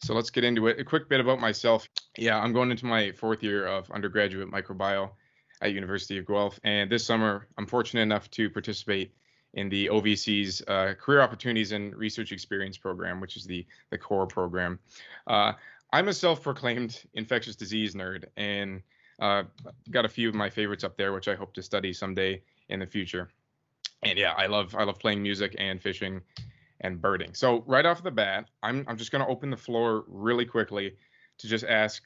So let's get into it. A quick bit about myself. Yeah, I'm going into my fourth year of undergraduate microbiology at University of Guelph, and this summer I'm fortunate enough to participate in the OVC's Career Opportunities and Research Experience Program, which is the core program. I'm a self-proclaimed infectious disease nerd, and got a few of my favorites up there, which I hope to study someday in the future. And yeah, I love playing music and fishing and birding. So right off the bat, I'm just going to open the floor really quickly to just ask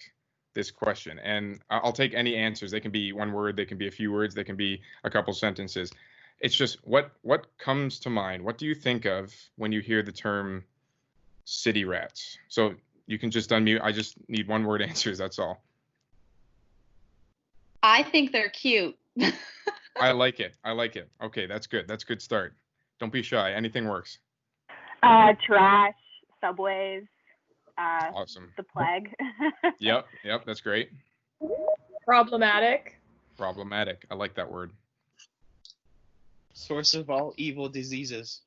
this question, and I'll take any answers. They can be one word, they can be a few words, they can be a couple sentences. It's just what comes to mind. What do you think of when you hear the term city rats? So you can just unmute. I just need one word answers. That's all. I think they're cute. I like it. I like it. Okay, that's good. That's a good start. Don't be shy. Anything works. Trash, subways, Awesome. the plague. Yep, that's great. Problematic. Problematic. I like that word. Source of all evil diseases.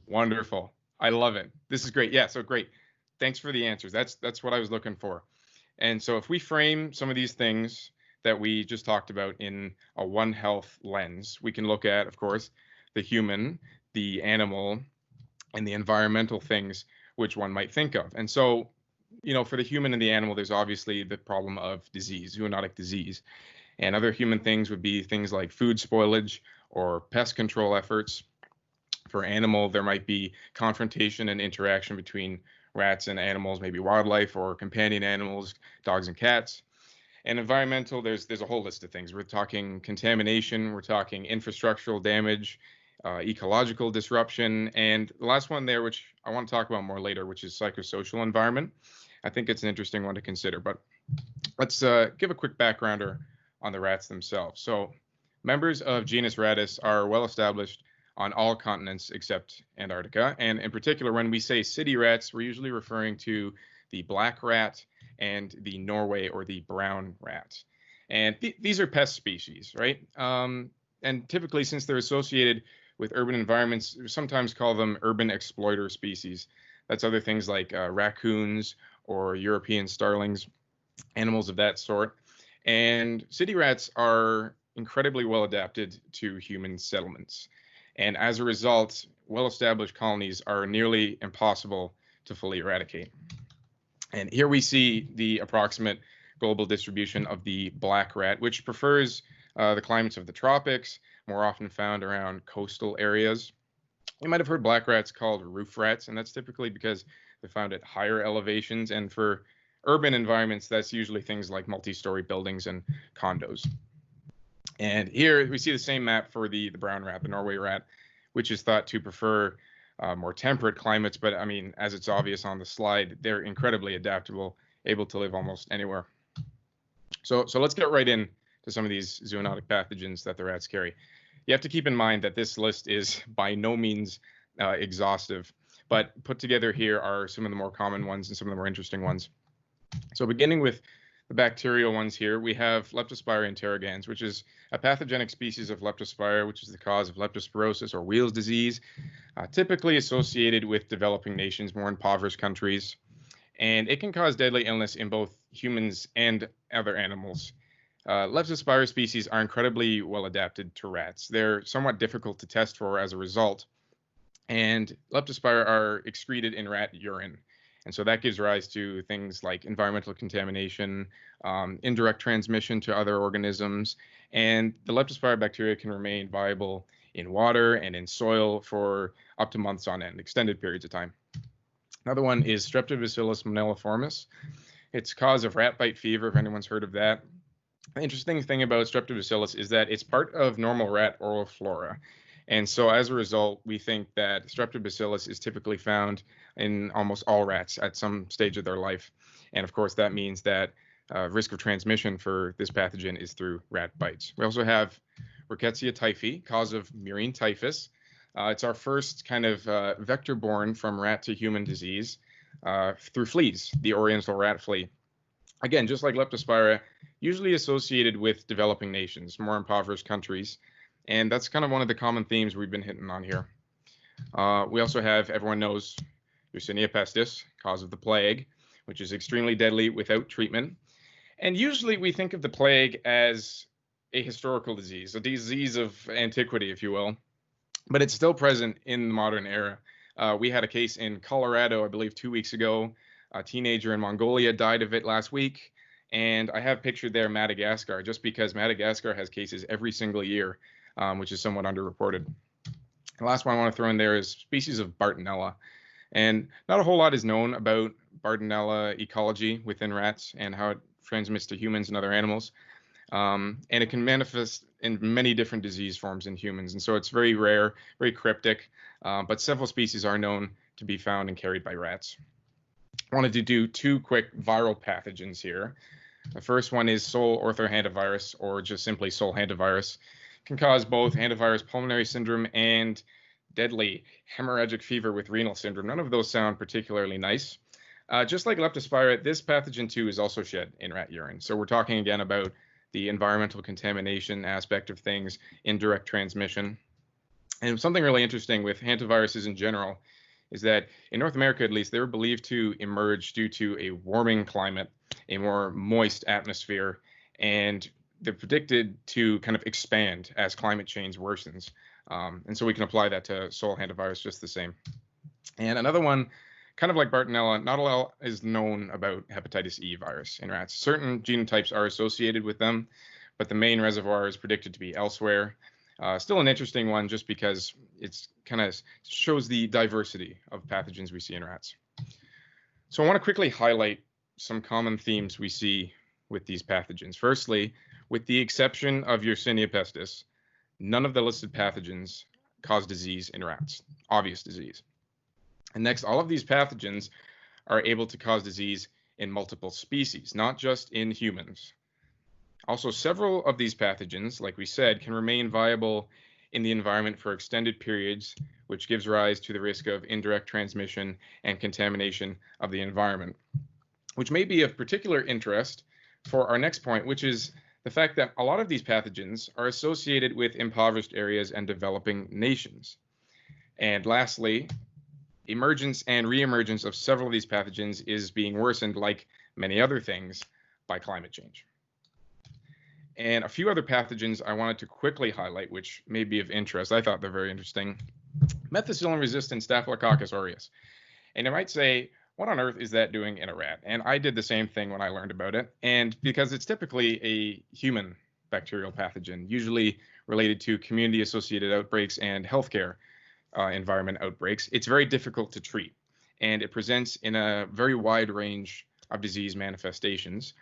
Wonderful. I love it. This is great. Yeah, so great. Thanks for the answers. That's what I was looking for. And so if we frame some of these things that we just talked about in a One Health lens, we can look at, of course, the human, the animal, and the environmental things which one might think of. And so, for the human and the animal, there's obviously the problem of disease, zoonotic disease. And other human things would be things like food spoilage or pest control efforts. For animal, there might be confrontation and interaction between rats and animals, maybe wildlife or companion animals, dogs and cats. And environmental, there's a whole list of things. We're talking contamination, we're talking infrastructural damage, ecological disruption, and the last one there, which I want to talk about more later, which is psychosocial environment. I think it's an interesting one to consider, but let's give a quick backgrounder on the rats themselves. So members of genus Rattus are well established on all continents except Antarctica. And in particular, when we say city rats, we're usually referring to the black rat and the Norway or the brown rat. And these are pest species, right? And typically, since they're associated with urban environments, we sometimes call them urban exploiter species. That's other things like raccoons or European starlings, animals of that sort. And city rats are incredibly well adapted to human settlements. And as a result, well-established colonies are nearly impossible to fully eradicate. And here we see the approximate global distribution of the black rat, which prefers the climates of the tropics, more often found around coastal areas. You might have heard black rats called roof rats, and that's typically because they're found at higher elevations. And for urban environments, that's usually things like multi-story buildings and condos. And here we see the same map for the brown rat, the Norway rat, which is thought to prefer more temperate climates. But I mean, as it's obvious on the slide, they're incredibly adaptable, able to live almost anywhere. So let's get right in to some of these zoonotic pathogens that the rats carry. You have to keep in mind that this list is by no means exhaustive, but put together here are some of the more common ones and some of the more interesting ones. So beginning with the bacterial ones here, we have Leptospira interrogans, which is a pathogenic species of Leptospira, which is the cause of leptospirosis or Weil's disease, typically associated with developing nations, more impoverished countries. And it can cause deadly illness in both humans and other animals. Leptospira species are incredibly well adapted to rats. They're somewhat difficult to test for as a result. And Leptospira are excreted in rat urine. And so that gives rise to things like environmental contamination, indirect transmission to other organisms. And the Leptospira bacteria can remain viable in water and in soil for up to months on end, extended periods of time. Another one is Streptobacillus moniliformis. It's cause of rat bite fever, if anyone's heard of that. The interesting thing about Streptobacillus is that it's part of normal rat oral flora. And so as a result, we think that Streptobacillus is typically found in almost all rats at some stage of their life. And of course, that means that risk of transmission for this pathogen is through rat bites. We also have Rickettsia typhi, cause of murine typhus. It's our first kind of vector-borne from rat to human disease through fleas, the oriental rat flea. Again, just like Leptospira, usually associated with developing nations, more impoverished countries. And that's kind of one of the common themes we've been hitting on here. We also have, everyone knows, Yersinia pestis, cause of the plague, which is extremely deadly without treatment. And usually we think of the plague as a historical disease, a disease of antiquity, if you will, but it's still present in the modern era. We had a case in Colorado, I believe 2 weeks ago. A teenager in Mongolia died of it last week. And I have pictured there Madagascar, just because Madagascar has cases every single year, which is somewhat underreported. The last one I want to throw in there is species of Bartonella. And not a whole lot is known about Bartonella ecology within rats and how it transmits to humans and other animals. And it can manifest in many different disease forms in humans. And so it's very rare, very cryptic, but several species are known to be found and carried by rats. I wanted to do two quick viral pathogens here. The first one is sole orthohantavirus, or just simply sole hantavirus. It can cause both hantavirus pulmonary syndrome and deadly hemorrhagic fever with renal syndrome. None of those sound particularly nice. Just like leptospira, this pathogen too is also shed in rat urine. So we're talking again about the environmental contamination aspect of things, indirect transmission. And something really interesting with hantaviruses in general is that in North America, at least, they were believed to emerge due to a warming climate, a more moist atmosphere, and they're predicted to kind of expand as climate change worsens. And so we can apply that to sole hantavirus just the same. And another one, kind of like Bartonella, not a lot is known about hepatitis E virus in rats. Certain genotypes are associated with them, but the main reservoir is predicted to be elsewhere. Still an interesting one just because it's kind of shows the diversity of pathogens we see in rats. So I want to quickly highlight some common themes we see with these pathogens. Firstly, with the exception of Yersinia pestis, none of the listed pathogens cause disease in rats, obvious disease. And next, all of these pathogens are able to cause disease in multiple species, not just in humans. Also, several of these pathogens, like we said, can remain viable in the environment for extended periods, which gives rise to the risk of indirect transmission and contamination of the environment, which may be of particular interest for our next point, which is the fact that a lot of these pathogens are associated with impoverished areas and developing nations. And lastly, emergence and reemergence of several of these pathogens is being worsened, like many other things, by climate change. And a few other pathogens I wanted to quickly highlight, which may be of interest. I thought they're very interesting. Methicillin-resistant Staphylococcus aureus. And you might say, what on earth is that doing in a rat? And I did the same thing when I learned about it. And because it's typically a human bacterial pathogen, usually related to community-associated outbreaks and healthcare environment outbreaks, it's very difficult to treat. And it presents in a very wide range of disease manifestations.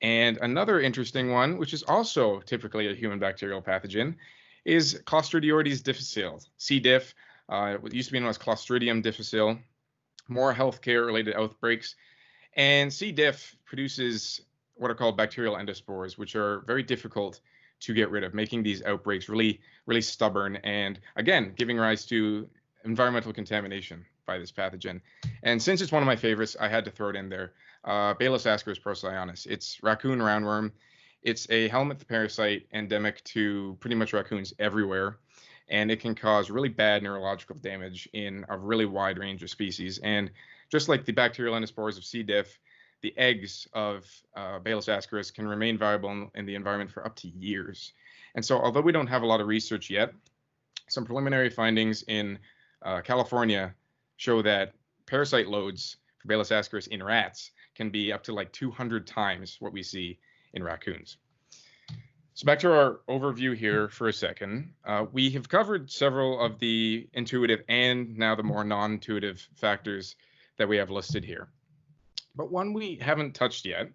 And another interesting one, which is also typically a human bacterial pathogen, is Clostridioides difficile, C. diff. It used to be known as Clostridium difficile, more healthcare-related outbreaks. And C. diff produces what are called bacterial endospores, which are very difficult to get rid of, making these outbreaks really, really stubborn and, again, giving rise to environmental contamination by this pathogen. And since it's one of my favorites, I had to throw it in there. Balis ascaris procyon. It's raccoon roundworm. It's a helminth parasite endemic to pretty much raccoons everywhere, and it can cause really bad neurological damage in a really wide range of species. And just like the bacterial endospores of C. diff, the eggs of Balis ascaris can remain viable in the environment for up to years. And so although we don't have a lot of research yet, some preliminary findings in California show that parasite loads for Balis ascaris in rats can be up to like 200 times what we see in raccoons. So back to our overview here for a second. We have covered several of the intuitive and now the more non-intuitive factors that we have listed here. But one we haven't touched yet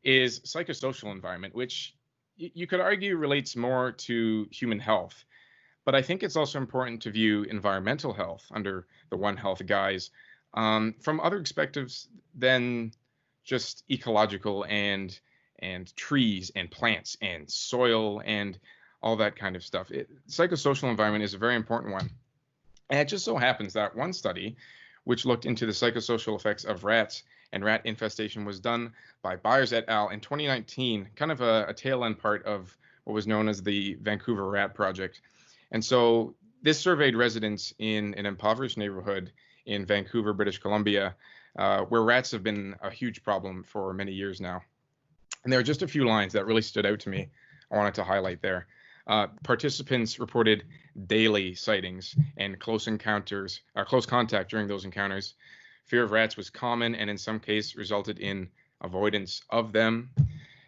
is psychosocial environment, which you could argue relates more to human health. But I think it's also important to view environmental health under the One Health guise from other perspectives than just ecological and trees and plants and soil and all that kind of stuff. Psychosocial environment is a very important one. And it just so happens that one study, which looked into the psychosocial effects of rats and rat infestation, was done by Byers et al. In 2019, kind of a tail end part of what was known as the Vancouver Rat Project. And so this surveyed residents in an impoverished neighborhood in Vancouver, British Columbia, where rats have been a huge problem for many years now. And there are just a few lines that really stood out to me. I wanted to highlight there. Participants reported daily sightings and close contact during those encounters. Fear of rats was common and in some cases resulted in avoidance of them.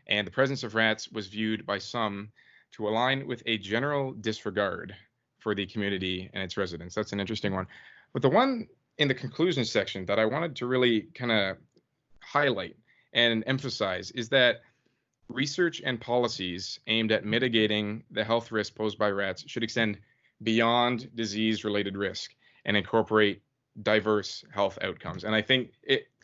And the presence of rats was viewed by some to align with a general disregard for the community and its residents. That's an interesting one. But the one in the conclusion section that I wanted to really kind of highlight and emphasize is that research and policies aimed at mitigating the health risk posed by rats should extend beyond disease-related risk and incorporate diverse health outcomes. And I think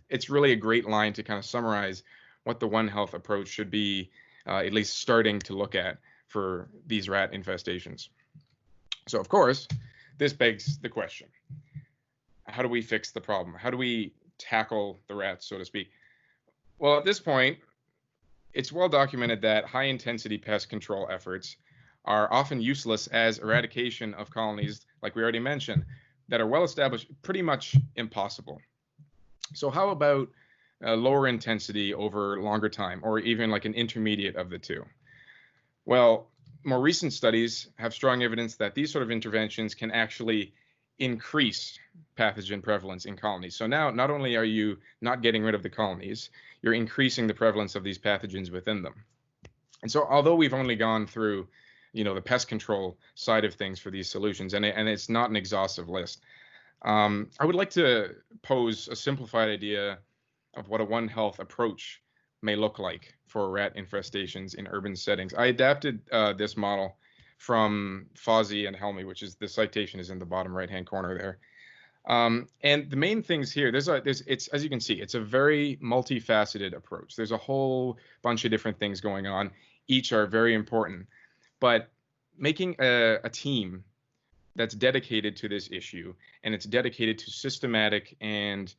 it's really a great line to kind of summarize what the One Health approach should be, at least starting to look at for these rat infestations. So, of course, this begs the question, how do we fix the problem? How do we tackle the rats, so to speak? Well, at this point, it's well documented that high-intensity pest control efforts are often useless as eradication of colonies, like we already mentioned, that are well established, pretty much impossible. So how about lower intensity over longer time, or even like an intermediate of the two? Well, more recent studies have strong evidence that these sort of interventions can actually increase pathogen prevalence in colonies. So now not only are you not getting rid of the colonies, you're increasing the prevalence of these pathogens within them. And so although we've only gone through, the pest control side of things for these solutions, and it's not an exhaustive list, I would like to pose a simplified idea of what a One Health approach may look like for rat infestations in urban settings. I adapted this model from Fawzi and Helmy, which is the citation is in the bottom right-hand corner there. And the main things here, it's as you can see, it's a very multifaceted approach. There's a whole bunch of different things going on. Each are very important, but making a team that's dedicated to this issue and it's dedicated to systematic and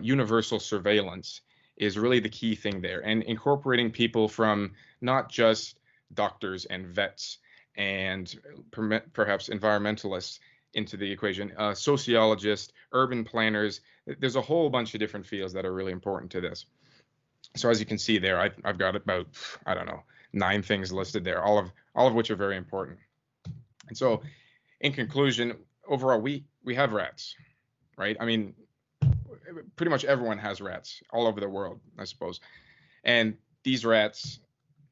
universal surveillance is really the key thing there. And incorporating people from not just doctors and vets and perhaps environmentalists into the equation, sociologists, urban planners. There's a whole bunch of different fields that are really important to this. So as you can see there, I've got about, 9 things listed there, all of which are very important. And so in conclusion, overall, we have rats, right? I mean, pretty much everyone has rats all over the world, I suppose. And these rats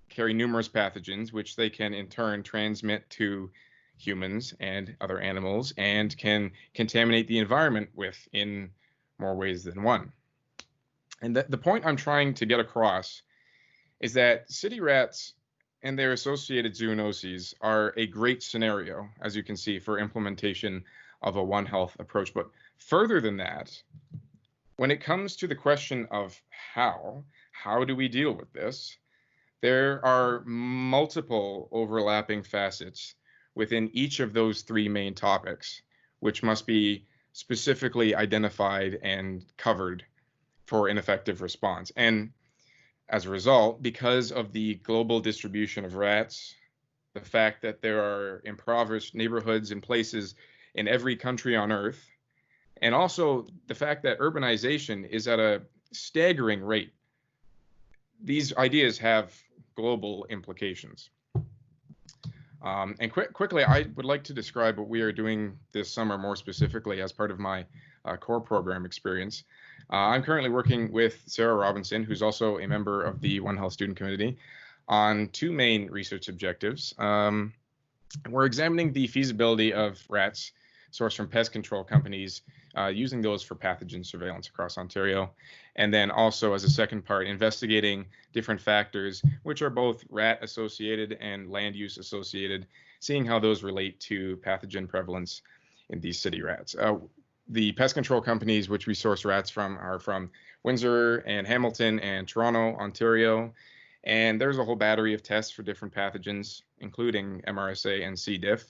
carry numerous pathogens, which they can in turn transmit to humans and other animals and can contaminate the environment with in more ways than one. And the point I'm trying to get across is that city rats and their associated zoonoses are a great scenario, as you can see, for implementation of a One Health approach. But further than that, when it comes to the question of how do we deal with this, there are multiple overlapping facets within each of those 3 main topics, which must be specifically identified and covered for an effective response. And as a result, because of the global distribution of rats, the fact that there are impoverished neighborhoods and places in every country on Earth, and also the fact that urbanization is at a staggering rate, these ideas have global implications. And quickly, I would like to describe what we are doing this summer more specifically as part of my core program experience. I'm currently working with Sarah Robinson, who's also a member of the One Health Student Committee, on 2 main research objectives. We're examining the feasibility of rats sourced from pest control companies, using those for pathogen surveillance across Ontario. And then also as a second part, investigating different factors, which are both rat associated and land use associated, seeing how those relate to pathogen prevalence in these city rats. The pest control companies which we source rats from are from Windsor and Hamilton and Toronto, Ontario. And there's a whole battery of tests for different pathogens, including MRSA and C. diff.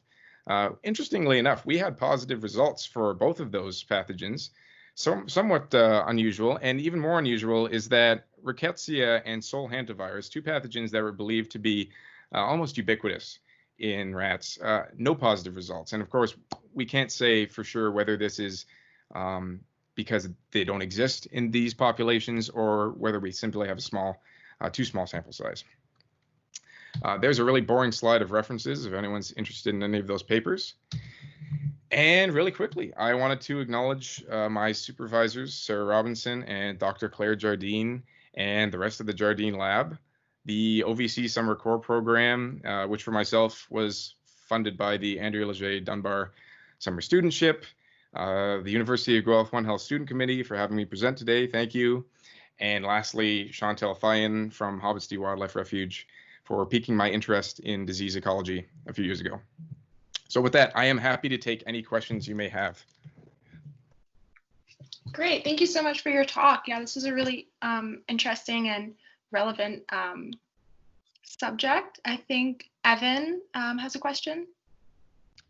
Interestingly enough, we had positive results for both of those pathogens, somewhat unusual. And even more unusual is that Rickettsia and Sole hantavirus, 2 pathogens that were believed to be almost ubiquitous in rats, no positive results. And of course, we can't say for sure whether this is because they don't exist in these populations, or whether we simply have a too small sample size. There's a really boring slide of references if anyone's interested in any of those papers. And really quickly, I wanted to acknowledge my supervisors, Sarah Robinson and Dr. Claire Jardine, and the rest of the Jardine Lab. The OVC Summer Core Program, which for myself was funded by the Andrea Leger Dunbar Summer Studentship, the University of Guelph One Health Student Committee for having me present today, thank you. And lastly, Chantel Thayen from Hobbett's Wildlife Refuge for piquing my interest in disease ecology a few years ago. So with that, I am happy to take any questions you may have. Great, thank you so much for your talk. Yeah, this is a really interesting and relevant subject. I think Evan has a question.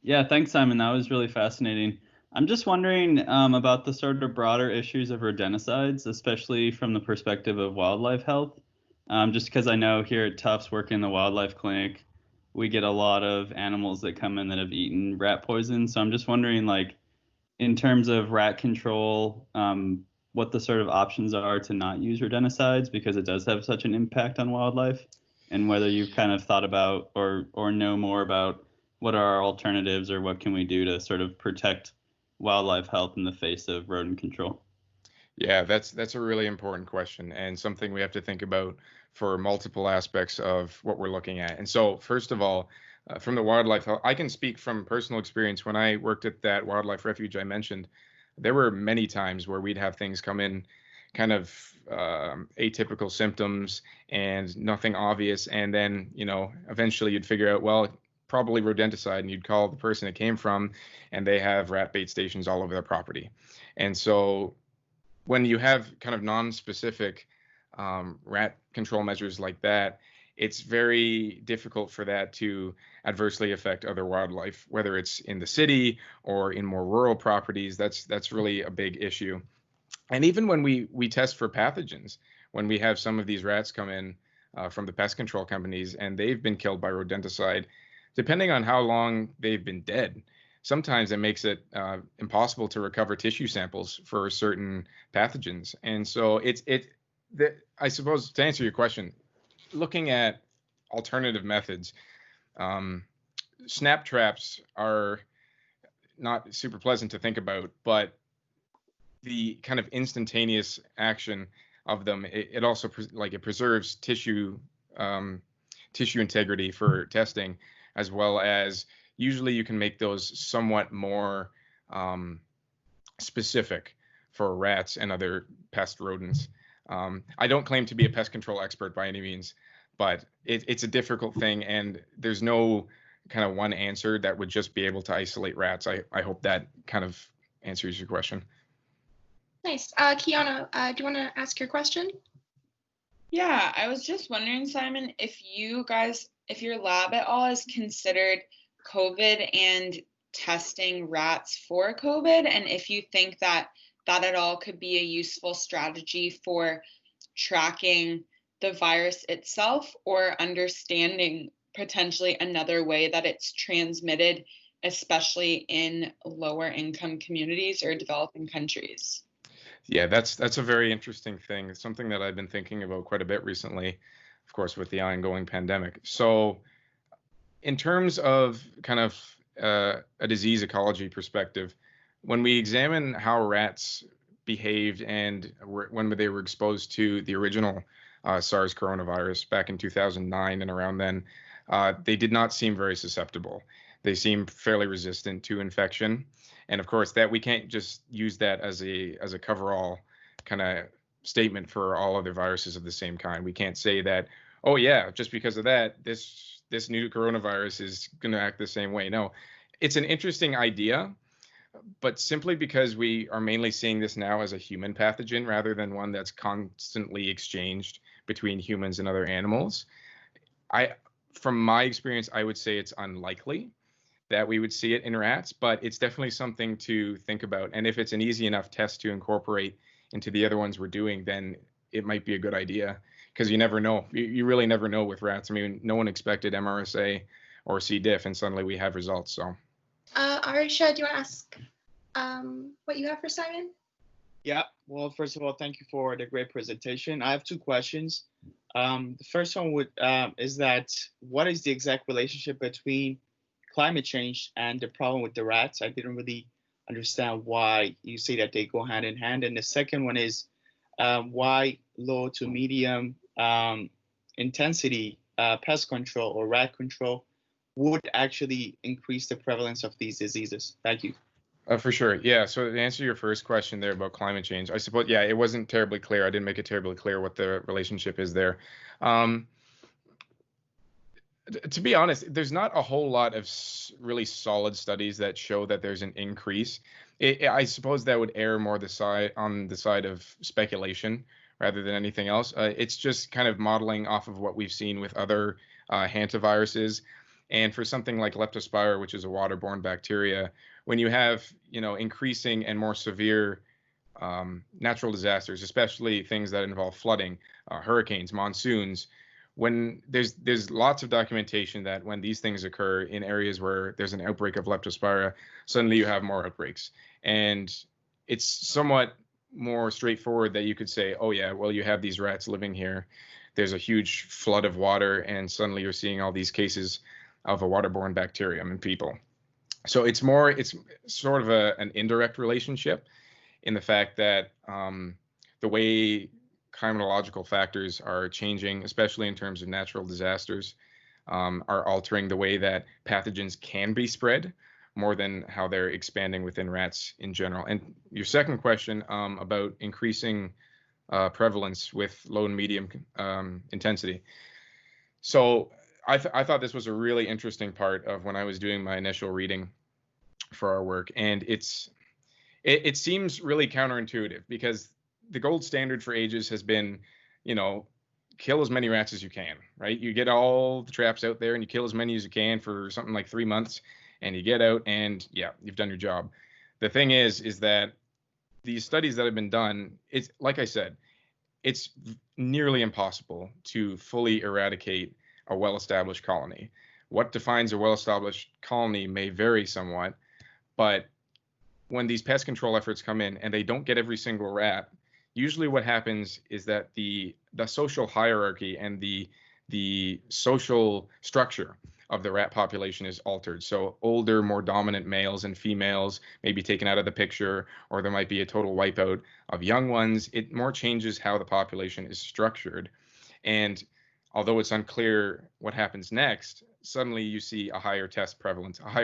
Yeah, thanks, Simon. That was really fascinating. I'm just wondering about the sort of broader issues of rodenticides, especially from the perspective of wildlife health. Just because I know here at Tufts, working in the wildlife clinic, we get a lot of animals that come in that have eaten rat poison. So I'm just wondering, like, in terms of rat control, what the sort of options are to not use rodenticides, because it does have such an impact on wildlife, and whether you've kind of thought about or know more about what are our alternatives, or what can we do to sort of protect wildlife health in the face of rodent control. Yeah, that's a really important question, and something we have to think about for multiple aspects of what we're looking at. And so, first of all, from the wildlife health, I can speak from personal experience. When I worked at that wildlife refuge I mentioned, there were many times where we'd have things come in kind of atypical symptoms and nothing obvious, and then, you know, eventually you'd figure out, well, probably rodenticide, and you'd call the person it came from, and they have rat bait stations all over their property. And so when you have kind of non-specific rat control measures like that, it's very difficult for that to adversely affect other wildlife, whether it's in the city or in more rural properties. That's really a big issue. And even when we test for pathogens, when we have some of these rats come in from the pest control companies and they've been killed by rodenticide, depending on how long they've been dead, sometimes it makes it impossible to recover tissue samples for certain pathogens. And so I suppose, to answer your question, looking at alternative methods, snap traps are not super pleasant to think about, but the kind of instantaneous action of them, it also it preserves tissue integrity for testing, as well as usually you can make those somewhat more specific for rats and other pest rodents. I don't claim to be a pest control expert by any means, but it's a difficult thing, and there's no kind of one answer that would just be able to isolate rats. I hope that kind of answers your question. Nice. Kiana, do you want to ask your question? Yeah, I was just wondering, Simon, if your lab at all has considered COVID and testing rats for COVID, and if you think that at all could be a useful strategy for tracking the virus itself, or understanding potentially another way that it's transmitted, especially in lower income communities or developing countries. Yeah, that's a very interesting thing. It's something that I've been thinking about quite a bit recently, of course, with the ongoing pandemic. So in terms of kind of a disease ecology perspective, when we examine how rats behaved and when they were exposed to the original SARS coronavirus back in 2009 and around then, they did not seem very susceptible. They seemed fairly resistant to infection. And of course, that we can't just use that as a coverall kind of statement for all other viruses of the same kind. We can't say that, oh yeah, just because of that, this new coronavirus is going to act the same way. No, it's an interesting idea, but simply because we are mainly seeing this now as a human pathogen rather than one that's constantly exchanged between humans and other animals, from my experience, I would say it's unlikely that we would see it in rats, but it's definitely something to think about. And if it's an easy enough test to incorporate into the other ones we're doing, then it might be a good idea, because you never know. You really never know with rats. I mean, no one expected MRSA or C. diff, and suddenly we have results. So, Arisha, do you want to ask what you have for Simon? Yeah, well, first of all, thank you for the great presentation. I have two questions. The first one is that what is the exact relationship between climate change and the problem with the rats? I didn't really understand why you say that they go hand in hand. And the second one is why low to medium intensity pest control or rat control would actually increase the prevalence of these diseases. Thank you. For sure. Yeah. So to answer your first question there about climate change, I suppose, yeah, it wasn't terribly clear. I didn't make it terribly clear what the relationship is there. Um, to be honest, there's not a whole lot of really solid studies that show that there's an increase. I suppose that would err more on the side of speculation rather than anything else. It's just kind of modeling off of what we've seen with other hantaviruses. And for something like leptospira, which is a waterborne bacteria, when you have, increasing and more severe natural disasters, especially things that involve flooding, hurricanes, monsoons, when there's lots of documentation that when these things occur in areas where there's an outbreak of leptospira, suddenly you have more outbreaks. And it's somewhat more straightforward that you could say, oh yeah, well, you have these rats living here. There's a huge flood of water, and suddenly you're seeing all these cases of a waterborne bacterium in people. So it's sort of an indirect relationship in the fact that the way climatological factors are changing, especially in terms of natural disasters, are altering the way that pathogens can be spread more than how they're expanding within rats in general. And your second question about increasing prevalence with low and medium intensity. So I thought this was a really interesting part of when I was doing my initial reading for our work, and it seems really counterintuitive because the gold standard for ages has been, kill as many rats as you can, right? You get all the traps out there and you kill as many as you can for something like 3 months, and you get out and yeah, you've done your job. The thing is that these studies that have been done, it's like I said, it's nearly impossible to fully eradicate a well-established colony. What defines a well-established colony may vary somewhat, but when these pest control efforts come in and they don't get every single rat, usually what happens is that the social hierarchy and the social structure of the rat population is altered. So older, more dominant males and females may be taken out of the picture, or there might be a total wipeout of young ones. It more changes how the population is structured. And although it's unclear what happens next, suddenly you see a higher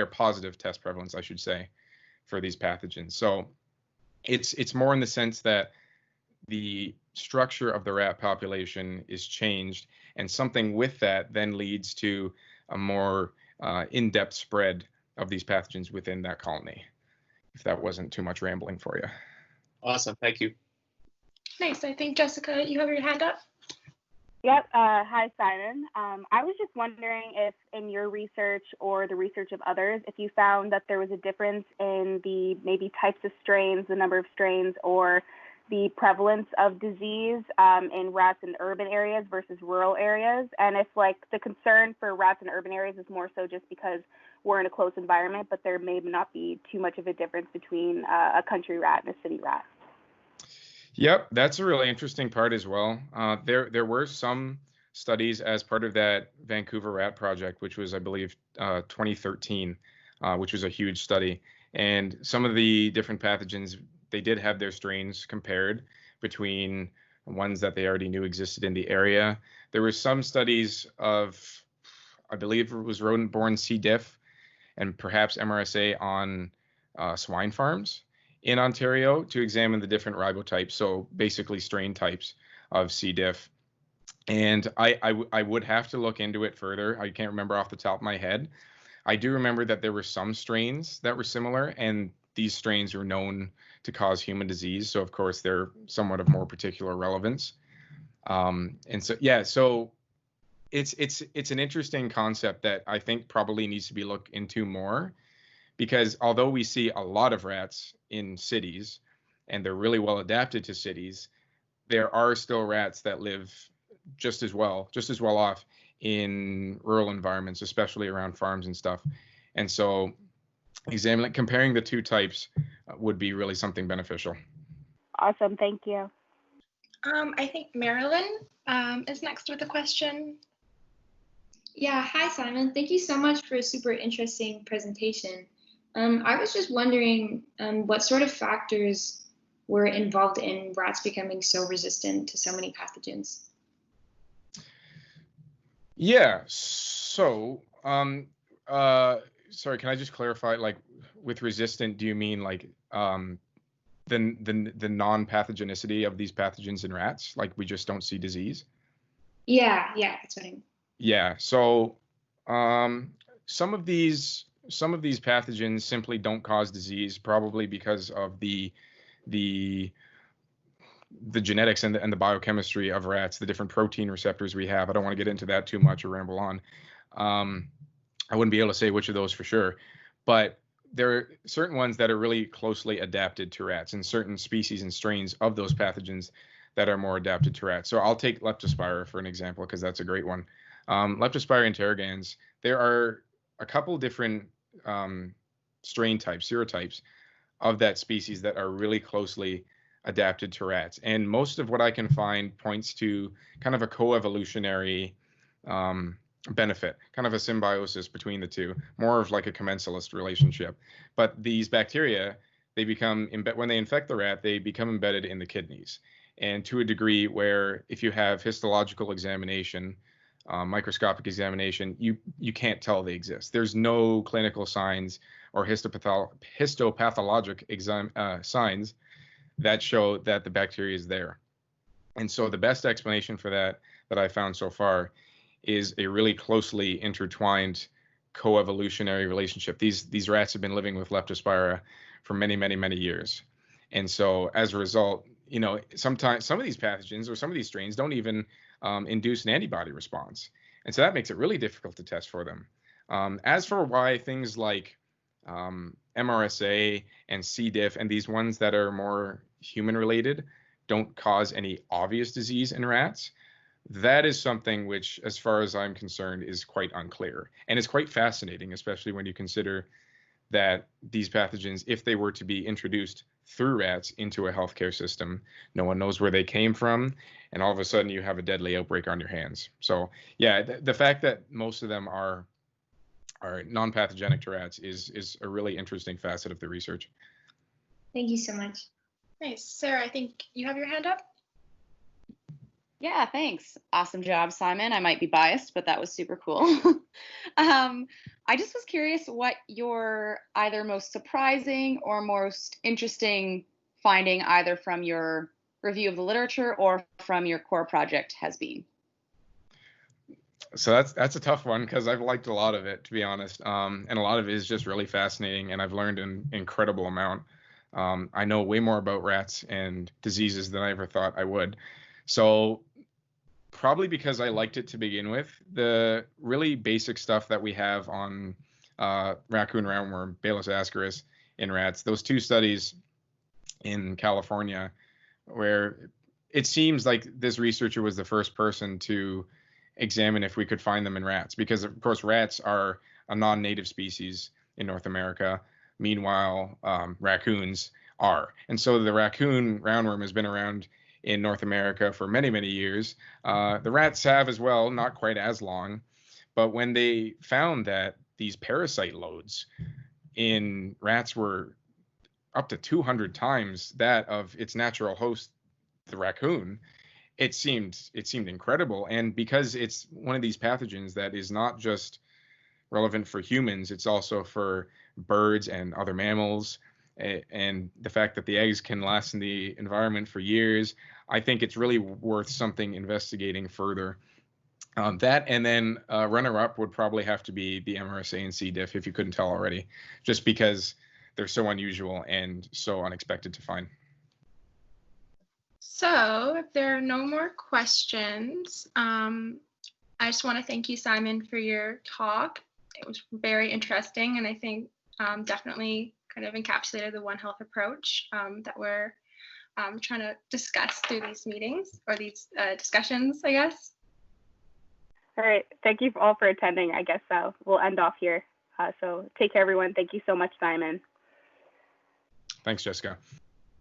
positive test prevalence, I should say, for these pathogens. So it's more in the sense that the structure of the rat population is changed, and something with that then leads to a more in-depth spread of these pathogens within that colony, if that wasn't too much rambling for you. Awesome. Thank you. Nice. I think, Jessica, you have your hand up. Yep. Hi, Simon. I was just wondering if in your research or the research of others, if you found that there was a difference in the maybe types of strains, the number of strains, or the prevalence of disease in rats in urban areas versus rural areas. And if the concern for rats in urban areas is more so just because we're in a close environment, but there may not be too much of a difference between a country rat and a city rat. Yep, that's a really interesting part as well. There were some studies as part of that Vancouver Rat Project, which was, I believe, 2013, which was a huge study. And some of the different pathogens, they did have their strains compared between ones that they already knew existed in the area. There were some studies of, I believe it was rodent-borne C. diff and perhaps MRSA on swine farms in Ontario to examine the different ribotypes, so basically strain types of C. diff. And I would have to look into it further. I can't remember off the top of my head. I do remember that there were some strains that were similar, and these strains are known to cause human disease. So of course they're somewhat of more particular relevance. And so yeah, so it's an interesting concept that I think probably needs to be looked into more, because although we see a lot of rats in cities and they're really well adapted to cities, there are still rats that live just as well off in rural environments, especially around farms and stuff. And so comparing the two types would be really something beneficial. Awesome. Thank you. I think Marilyn is next with a question. Yeah, hi Simon. Thank you so much for a super interesting presentation. I was just wondering what sort of factors were involved in rats becoming so resistant to so many pathogens? Yeah. So, sorry, can I just clarify? Like, with resistant, do you mean like the non-pathogenicity of these pathogens in rats? Like, we just don't see disease? Yeah, that's what I mean. Yeah. So, some of these pathogens simply don't cause disease, probably because of the genetics and the biochemistry of rats, the different protein receptors we have. I don't want to get into that too much or ramble on. I wouldn't be able to say which of those for sure, but there are certain ones that are really closely adapted to rats, and certain species and strains of those pathogens that are more adapted to rats. So I'll take Leptospira for an example, because that's a great one. Leptospira interrogans, there are a couple different strain types, serotypes of that species that are really closely adapted to rats. And most of what I can find points to kind of a coevolutionary benefit, kind of a symbiosis between the two, more of like a commensalist relationship. But these bacteria, they become, when they infect the rat, they become embedded in the kidneys. And to a degree where if you have histological examination, microscopic examination, you can't tell they exist. There's no clinical signs or histopathologic signs that show that the bacteria is there. And so the best explanation for that I found so far is a really closely intertwined coevolutionary relationship. These rats have been living with Leptospira for many, many, many years. And so as a result, sometimes some of these pathogens or some of these strains don't even induce an antibody response. And so that makes it really difficult to test for them. As for why things like MRSA and C. diff and these ones that are more human related don't cause any obvious disease in rats, that is something which, as far as I'm concerned, is quite unclear. And it's quite fascinating, especially when you consider that these pathogens, if they were to be introduced through rats into a healthcare system, no one knows where they came from, and all of a sudden you have a deadly outbreak on your hands. So yeah, the fact that most of them are non-pathogenic to rats is a really interesting facet of the research. Thank you so much. Nice. Sarah, I think you have your hand up. Yeah, thanks. Awesome job, Simon. I might be biased, but that was super cool. I just was curious what your either most surprising or most interesting finding, either from your review of the literature or from your core project, has been. So that's a tough one, because I've liked a lot of it, to be honest. And a lot of it is just really fascinating, and I've learned an incredible amount. I know way more about rats and diseases than I ever thought I would. So probably because I liked it to begin with, the really basic stuff that we have on raccoon roundworm, Balis ascaris, in rats, those two studies in California, where it seems like this researcher was the first person to examine if we could find them in rats, because of course rats are a non-native species in North America. Meanwhile, raccoons are. And so the raccoon roundworm has been around in North America for many, many years. The rats have as well, not quite as long. But when they found that these parasite loads in rats were up to 200 times that of its natural host, the raccoon, it seemed incredible. And because it's one of these pathogens that is not just relevant for humans, it's also for birds and other mammals. And the fact that the eggs can last in the environment for years, I think it's really worth something investigating further. That, and then runner-up would probably have to be the MRSA and C. diff, if you couldn't tell already, just because they're so unusual and so unexpected to find. So if there are no more questions, I just want to thank you, Simon, for your talk. It was very interesting, and I think definitely kind of encapsulated the One Health approach that we're trying to discuss through these meetings, or these discussions, I guess. All right. Thank you all for attending. I guess we'll end off here. So take care, everyone. Thank you so much, Simon. Thanks, Jessica.